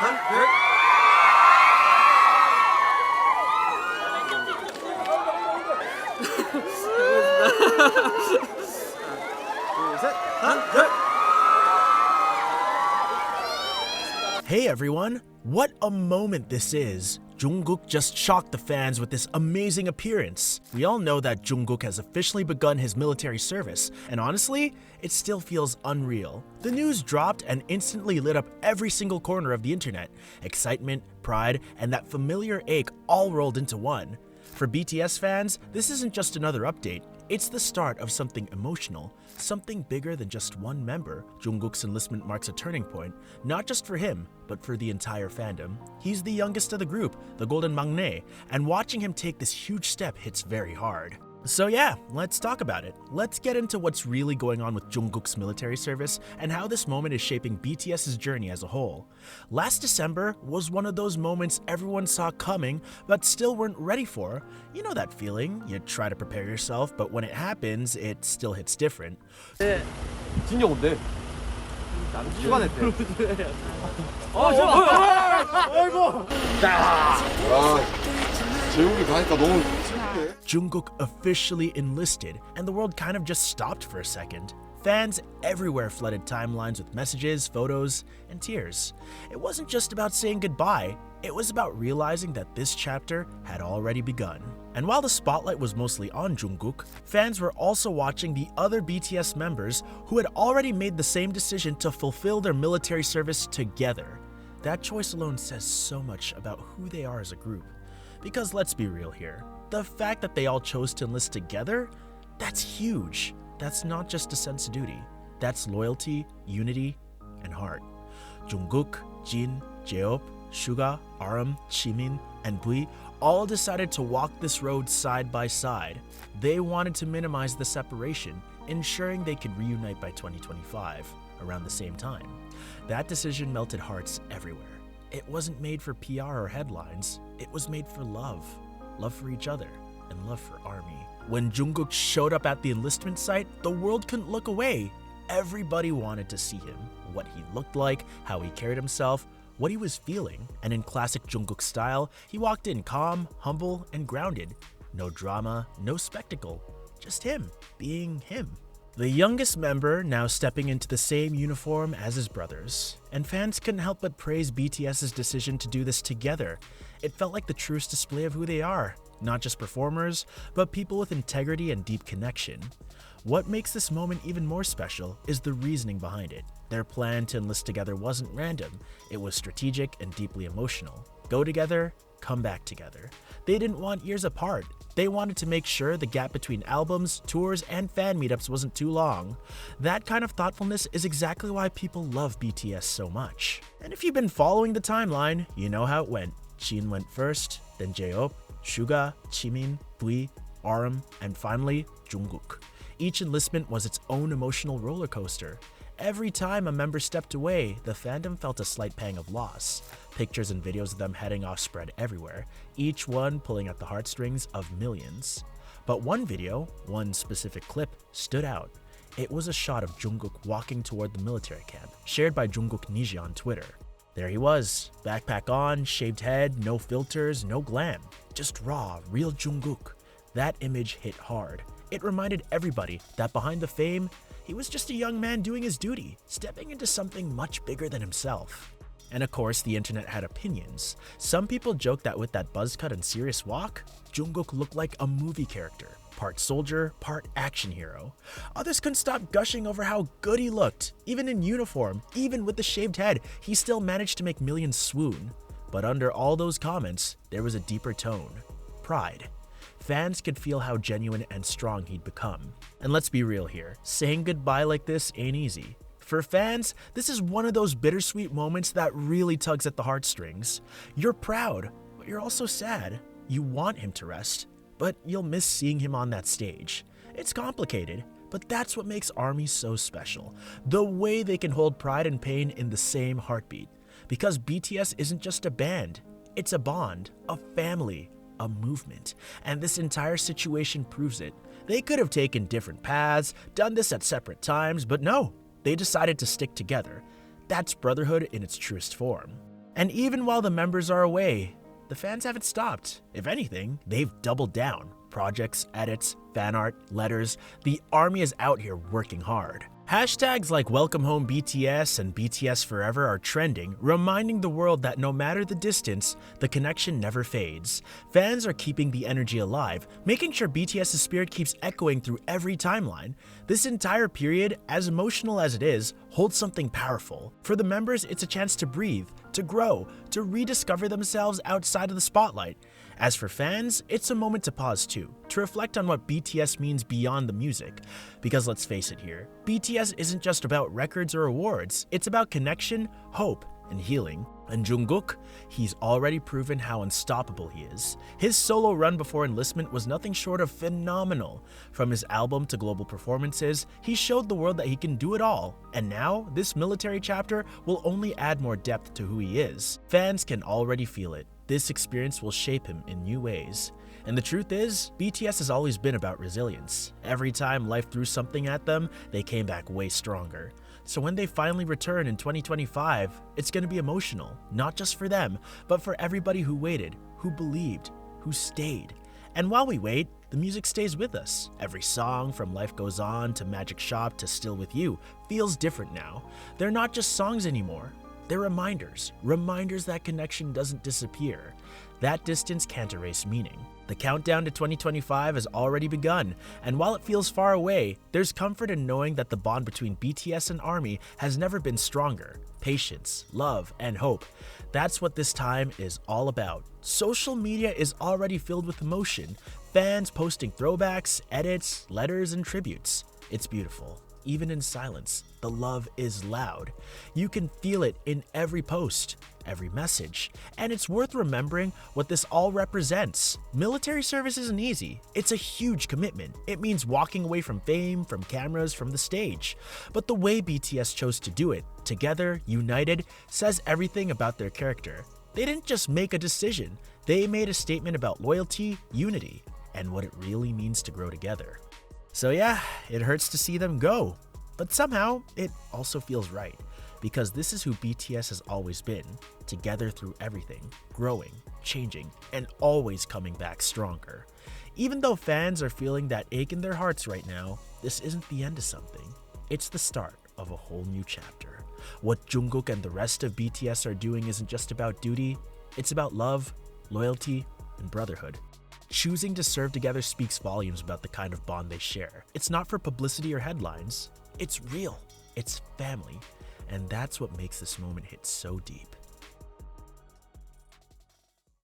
Hey everyone, what a moment this is. Jungkook just shocked the fans with this amazing appearance. We all know that Jungkook has officially begun his military service, and honestly, it still feels unreal. The news dropped and instantly lit up every single corner of the internet. Excitement, pride, and that familiar ache all rolled into one. For BTS fans, this isn't just another update. It's the start of something emotional, something bigger than just one member. Jungkook's enlistment marks a turning point, not just for him, but for the entire fandom. He's the youngest of the group, the golden maknae, and watching him take this huge step hits very hard. So yeah, let's talk about it. Let's get into what's really going on with Jungkook's military service and how this moment is shaping BTS's journey as a whole. Last December was one of those moments everyone saw coming but still weren't ready for. You know that feeling, you try to prepare yourself, but when it happens, it still hits different. 진영 온대. 나는 휴가 냈대. 아이고. 제국이 가니까 너무 슬프네. Jungkook officially enlisted, and the world kind of just stopped for a second. Fans everywhere flooded timelines with messages, photos, and tears. It wasn't just about saying goodbye, it was about realizing that this chapter had already begun. And while the spotlight was mostly on Jungkook, fans were also watching the other BTS members who had already made the same decision to fulfill their military service together. That choice alone says so much about who they are as a group. Because let's be real here, the fact that they all chose to enlist together, that's huge. That's not just a sense of duty. That's loyalty, unity, and heart. Jungkook, Jin, Jeop, Suga, RM, Jimin, and Bui all decided to walk this road side by side. They wanted to minimize the separation, ensuring they could reunite by 2025, around the same time. That decision melted hearts everywhere. It wasn't made for PR or headlines, it was made for love. Love for each other, and love for ARMY. When Jungkook showed up at the enlistment site, the world couldn't look away. Everybody wanted to see him, what he looked like, how he carried himself, what he was feeling. And in classic Jungkook style, he walked in calm, humble, and grounded. No drama, no spectacle, just him being him. The youngest member now stepping into the same uniform as his brothers, and fans couldn't help but praise BTS's decision to do this together. It felt like the truest display of who they are, not just performers, but people with integrity and deep connection. What makes this moment even more special is the reasoning behind it. Their plan to enlist together wasn't random, it was strategic and deeply emotional. Go together, come back together. They didn't want years apart. They wanted to make sure the gap between albums, tours, and fan meetups wasn't too long. That kind of thoughtfulness is exactly why people love BTS so much. And if you've been following the timeline, you know how it went. Jin went first, then Jeop, Suga, Jimin, Bui, RM, and finally Jungkook. Each enlistment was its own emotional roller coaster. Every time a member stepped away, the fandom felt a slight pang of loss. Pictures and videos of them heading off spread everywhere, each one pulling at the heartstrings of millions. But one video, one specific clip, stood out. It was a shot of Jungkook walking toward the military camp, shared by Jungkook Niji on Twitter. There he was, backpack on, shaved head, no filters, no glam. Just raw, real Jungkook. That image hit hard. It reminded everybody that behind the fame, he was just a young man doing his duty, stepping into something much bigger than himself. And of course, the internet had opinions. Some people joked that with that buzz cut and serious walk, Jungkook looked like a movie character, part soldier, part action hero. Others couldn't stop gushing over how good he looked. Even in uniform, even with the shaved head, he still managed to make millions swoon. But under all those comments, there was a deeper tone: pride. Fans could feel how genuine and strong he'd become. And let's be real here, saying goodbye like this ain't easy. For fans, this is one of those bittersweet moments that really tugs at the heartstrings. You're proud, but you're also sad. You want him to rest, but you'll miss seeing him on that stage. It's complicated, but that's what makes ARMY so special. The way they can hold pride and pain in the same heartbeat. Because BTS isn't just a band, it's a bond, a family, a movement. And this entire situation proves it. They could have taken different paths, done this at separate times, but no. They decided to stick together. That's brotherhood in its truest form. And even while the members are away, the fans haven't stopped. If anything, they've doubled down. Projects, edits, fan art, letters, the army is out here working hard. Hashtags like Welcome Home BTS and BTS Forever are trending, reminding the world that no matter the distance, the connection never fades. Fans are keeping the energy alive, making sure BTS's spirit keeps echoing through every timeline. This entire period, as emotional as it is, holds something powerful. For the members, it's a chance to breathe, to grow, to rediscover themselves outside of the spotlight. As for fans, it's a moment to pause too, to reflect on what BTS means beyond the music. Because let's face it here, BTS isn't just about records or awards, it's about connection, hope, and healing. And Jungkook, he's already proven how unstoppable he is. His solo run before enlistment was nothing short of phenomenal. From his album to global performances, he showed the world that he can do it all. And now, this military chapter will only add more depth to who he is. Fans can already feel it. This experience will shape him in new ways. And the truth is, BTS has always been about resilience. Every time life threw something at them, they came back way stronger. So when they finally return in 2025, it's going to be emotional, not just for them, but for everybody who waited, who believed, who stayed. And while we wait, the music stays with us. Every song, from Life Goes On to Magic Shop to Still With You, feels different now. They're not just songs anymore. They're reminders that connection doesn't disappear. That distance can't erase meaning. The countdown to 2025 has already begun, and while it feels far away, there's comfort in knowing that the bond between BTS and ARMY has never been stronger. Patience, love, and hope. That's what this time is all about. Social media is already filled with emotion, fans posting throwbacks, edits, letters, and tributes. It's beautiful. Even in silence, the love is loud. You can feel it in every post, every message, and it's worth remembering what this all represents. Military service isn't easy. It's a huge commitment. It means walking away from fame, from cameras, from the stage. But the way BTS chose to do it, together, united, says everything about their character. They didn't just make a decision. They made a statement about loyalty, unity, and what it really means to grow together. So yeah, it hurts to see them go, but somehow it also feels right, because this is who BTS has always been, together through everything, growing, changing, and always coming back stronger. Even though fans are feeling that ache in their hearts right now, this isn't the end of something. It's the start of a whole new chapter. What Jungkook and the rest of BTS are doing isn't just about duty, it's about love, loyalty, and brotherhood. Choosing to serve together speaks volumes about the kind of bond they share. It's not for publicity or headlines. It's real. It's family. And that's what makes this moment hit so deep.